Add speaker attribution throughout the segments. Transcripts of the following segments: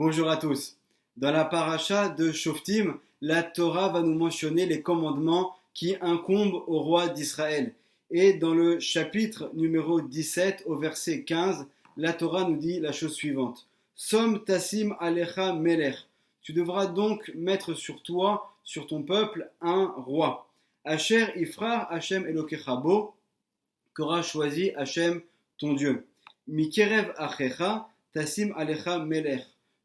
Speaker 1: Bonjour à tous. Dans la paracha de Shoftim, la Torah va nous mentionner les commandements qui incombent au roi d'Israël. Et dans le chapitre numéro 17 au verset 15, la Torah nous dit la chose suivante. Som tassim alecha melech. Tu devras donc mettre sur toi, sur ton peuple, un roi. Asher ifrar Hashem Elokecha bo, qu'aura choisi Hashem ton Dieu. Mikerev achecha tassim alecha melech.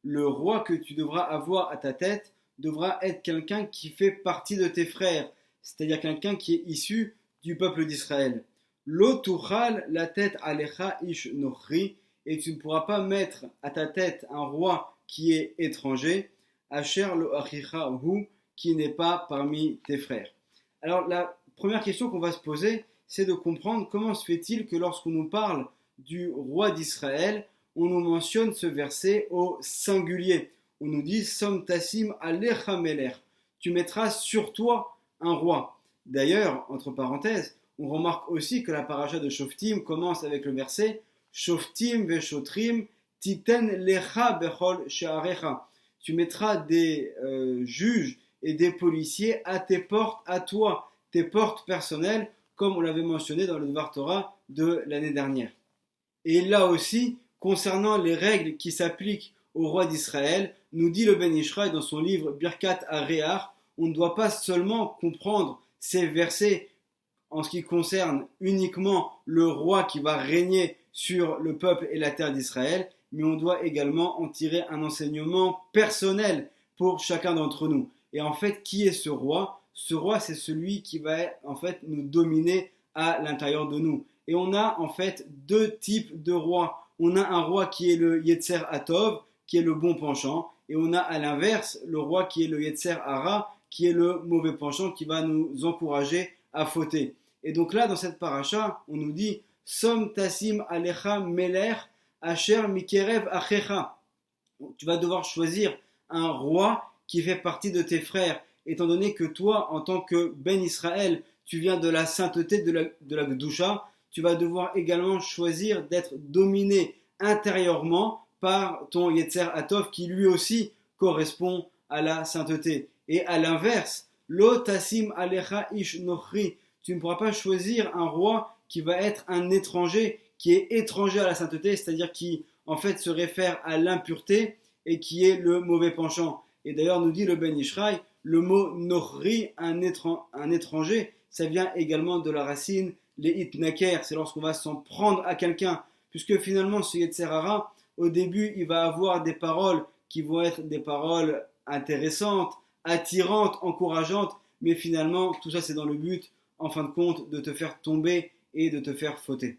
Speaker 1: Le roi que tu devras avoir à ta tête devra être quelqu'un qui fait partie de tes frères, c'est-à-dire quelqu'un qui est issu du peuple d'Israël. Lo tuchal la tête alecha ish nochri, et tu ne pourras pas mettre à ta tête un roi qui est étranger, asher lo achicha hu, qui n'est pas parmi tes frères. Alors la première question qu'on va se poser, c'est de comprendre comment se fait-il que lorsqu'on nous parle du roi d'Israël, on nous mentionne ce verset au singulier. On nous dit Som tassim alecha melech. Tu mettras sur toi un roi. D'ailleurs, entre parenthèses, on remarque aussi que la paracha de Shoftim commence avec le verset Shoftim veshotrim titen lecha bechol she'arecha. Tu mettras des juges et des policiers à tes portes, à toi, tes portes personnelles, comme on l'avait mentionné dans le Dvar Torah de l'année dernière. Et là aussi, concernant les règles qui s'appliquent au roi d'Israël, nous dit le Ben Ishraï dans son livre Birkat Haréach, on ne doit pas seulement comprendre ces versets en ce qui concerne uniquement le roi qui va régner sur le peuple et la terre d'Israël, mais on doit également en tirer un enseignement personnel pour chacun d'entre nous. Et en fait, qui est ce roi ? Ce roi, c'est celui qui va en fait nous dominer à l'intérieur de nous. Et on a en fait deux types de rois. On a un roi qui est le Yetzer Hatov, qui est le bon penchant, et on a à l'inverse le roi qui est le Yetzer Hara, qui est le mauvais penchant, qui va nous encourager à fauter. Et donc là, dans cette paracha, on nous dit Som tassim alecha melech asher mikerev achecha. Tu vas devoir choisir un roi qui fait partie de tes frères, étant donné que toi, en tant que Ben Israël, tu viens de la sainteté de la Gdusha, tu vas devoir également choisir d'être dominé intérieurement par ton Yetzer Hatov qui lui aussi correspond à la sainteté. Et à l'inverse, Lo tassim alecha ish nochri, tu ne pourras pas choisir un roi qui va être un étranger, qui est étranger à la sainteté, c'est-à-dire qui en fait se réfère à l'impureté et qui est le mauvais penchant. Et d'ailleurs nous dit le Ben Ishraï, le mot nochri, un étranger, ça vient également de la racine les hitnaker, c'est lorsqu'on va s'en prendre à quelqu'un, puisque finalement ce Yetzer Hara, au début il va avoir des paroles qui vont être des paroles intéressantes, attirantes, encourageantes, mais finalement tout ça c'est dans le but, en fin de compte, de te faire tomber et de te faire fauter.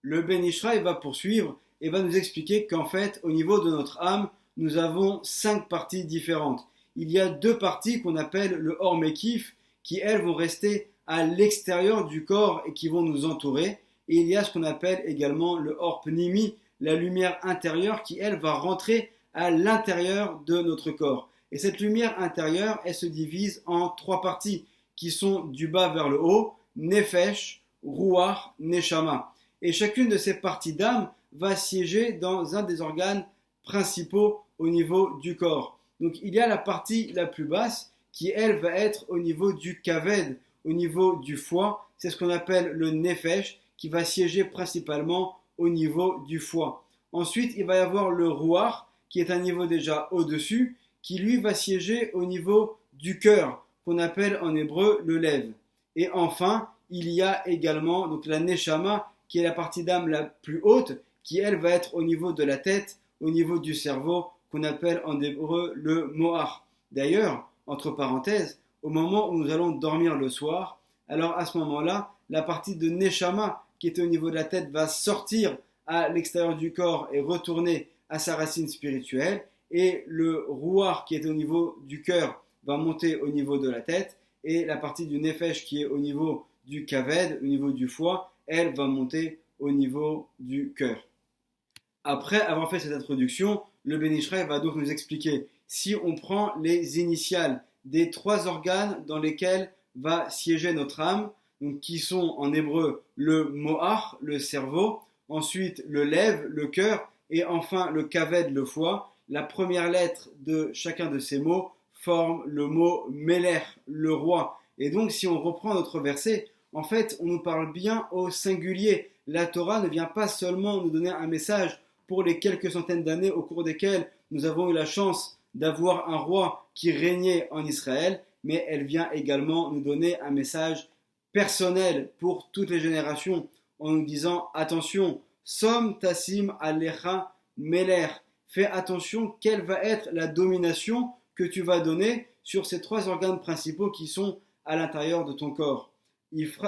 Speaker 1: Le Ben Ishraï va poursuivre et va nous expliquer qu'en fait, au niveau de notre âme, nous avons 5 parties différentes. Il y a 2 parties qu'on appelle le Or Mekif, qui elles vont rester à l'extérieur du corps et qui vont nous entourer. Et il y a ce qu'on appelle également le Or Pnimi, la lumière intérieure qui elle va rentrer à l'intérieur de notre corps. Et cette lumière intérieure, elle se divise en 3 parties qui sont du bas vers le haut, Nefesh, Ruach, Neshama. Et chacune de ces parties d'âme va siéger dans un des organes principaux au niveau du corps. Donc il y a la partie la plus basse qui elle va être au niveau du kaved, au niveau du foie. C'est ce qu'on appelle le Nefesh qui va siéger principalement au niveau du foie. Ensuite il va y avoir le Ruach qui est un niveau déjà au-dessus qui lui va siéger au niveau du cœur qu'on appelle en hébreu le lev. Et enfin, il y a également donc la neshama, qui est la partie d'âme la plus haute, qui elle va être au niveau de la tête, au niveau du cerveau, qu'on appelle en hébreu le moach. D'ailleurs, entre parenthèses, au moment où nous allons dormir le soir, alors à ce moment-là, la partie de neshama, qui était au niveau de la tête, va sortir à l'extérieur du corps et retourner à sa racine spirituelle, et le ruach, qui est au niveau du cœur, va monter au niveau de la tête, et la partie du nefesh qui est au niveau du kaved, au niveau du foie, elle va monter au niveau du cœur. Après avoir fait cette introduction, le Ben Ishraï va donc nous expliquer si on prend les initiales des 3 organes dans lesquels va siéger notre âme, donc qui sont en hébreu le moach, le cerveau, ensuite le lev, le cœur, et enfin le kaved, le foie. la première lettre de chacun de ces mots forme le mot Meler, le roi. Et donc, si on reprend notre verset, en fait, on nous parle bien au singulier. La Torah ne vient pas seulement nous donner un message pour les quelques centaines d'années au cours desquelles nous avons eu la chance d'avoir un roi qui régnait en Israël, mais elle vient également nous donner un message personnel pour toutes les générations en nous disant attention, Som Tassim Alecha Meler, fais attention, quelle va être la domination que tu vas donner sur ces trois organes principaux qui sont à l'intérieur de ton corps.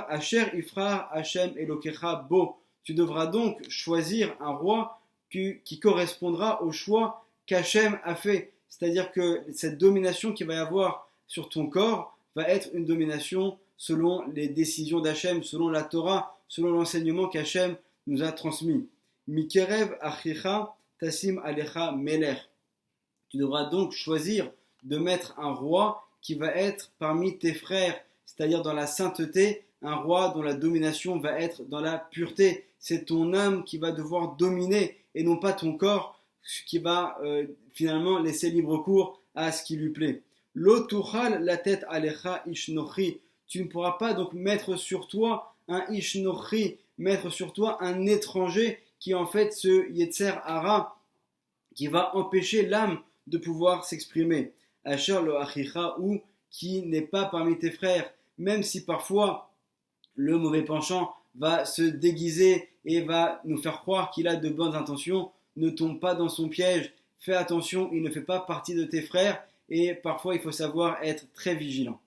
Speaker 1: Asher Ifrar Hashem Elokecha Bo, tu devras donc choisir un roi qui correspondra au choix qu'Hachem a fait. C'est-à-dire que cette domination qu'il va y avoir sur ton corps va être une domination selon les décisions d'Hachem, selon la Torah, selon l'enseignement qu'Hachem nous a transmis. Mikerev Achicha Tassim Alecha Meler. Tu devras donc choisir de mettre un roi qui va être parmi tes frères, c'est-à-dire dans la sainteté, un roi dont la domination va être dans la pureté. C'est ton âme qui va devoir dominer et non pas ton corps qui va finalement laisser libre cours à ce qui lui plaît. L'otuchal la tête alecha ishnochi. Tu ne pourras pas donc mettre sur toi un ishnochi, mettre sur toi un étranger qui est en fait ce yetzer hara qui va empêcher l'âme de pouvoir s'exprimer. Asher lo achicha, ou qui n'est pas parmi tes frères, même si parfois le mauvais penchant va se déguiser et va nous faire croire qu'il a de bonnes intentions, ne tombe pas dans son piège, fais attention, il ne fait pas partie de tes frères et parfois il faut savoir être très vigilant.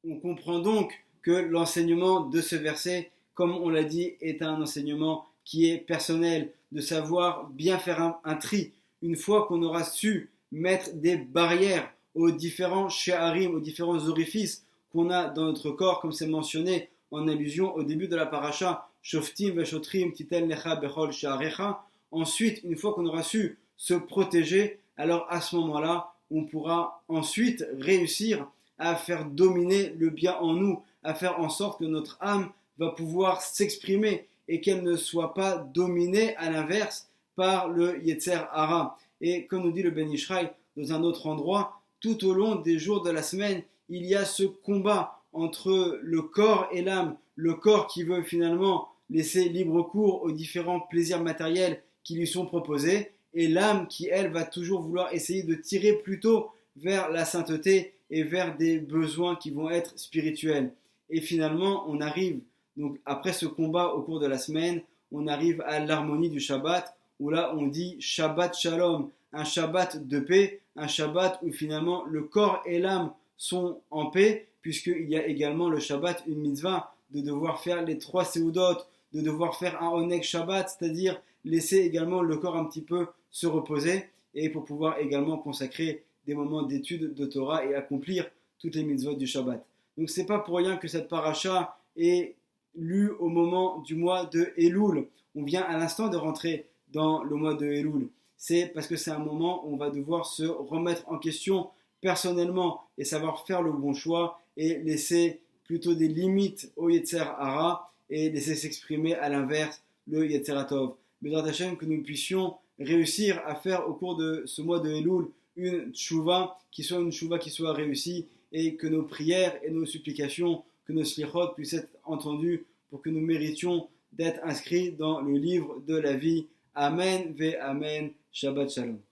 Speaker 1: On comprend donc que l'enseignement de ce verset, comme on l'a dit, est un enseignement qui est personnel, de savoir bien faire un tri. Une fois qu'on aura su mettre des barrières aux différents she'arim, aux différents orifices qu'on a dans notre corps, comme c'est mentionné en allusion au début de la paracha, Shoftim veshotrim titel lecha bechol she'arecha. Ensuite, une fois qu'on aura su se protéger, alors à ce moment-là, on pourra ensuite réussir à faire dominer le bien en nous, à faire en sorte que notre âme va pouvoir s'exprimer et qu'elle ne soit pas dominée à l'inverse par le Yetzer Hara. Et comme nous dit le Ben Ishraï dans un autre endroit, tout au long des jours de la semaine, il y a ce combat entre le corps et l'âme, le corps qui veut finalement laisser libre cours aux différents plaisirs matériels qui lui sont proposés, et l'âme qui, elle, va toujours vouloir essayer de tirer plutôt vers la sainteté et vers des besoins qui vont être spirituels. Et finalement, on arrive, donc après ce combat au cours de la semaine, on arrive à l'harmonie du Shabbat, où là on dit Shabbat Shalom, un Shabbat de paix, un Shabbat où finalement le corps et l'âme sont en paix, puisqu'il y a également le Shabbat, une mitzvah, de devoir faire les 3 séoudot, de devoir faire un Oneg Shabbat, c'est-à-dire laisser également le corps un petit peu se reposer, et pour pouvoir également consacrer des moments d'étude de Torah et accomplir toutes les mitzvot du Shabbat. Donc c'est pas pour rien que cette paracha est lue au moment du mois de Elul. On vient à l'instant de rentrer dans le mois de Elul. C'est parce que c'est un moment où on va devoir se remettre en question personnellement et savoir faire le bon choix et laisser plutôt des limites au Yetzer Hara et laisser s'exprimer à l'inverse le Yetzer Hatov. Bézrat Hashem, que nous puissions réussir à faire au cours de ce mois de Elul une tchouva qui soit réussie et que nos prières et nos supplications, que nos slichot puissent être entendues pour que nous méritions d'être inscrits dans le livre de la vie. Amen ve Amen. Shabbat Shalom.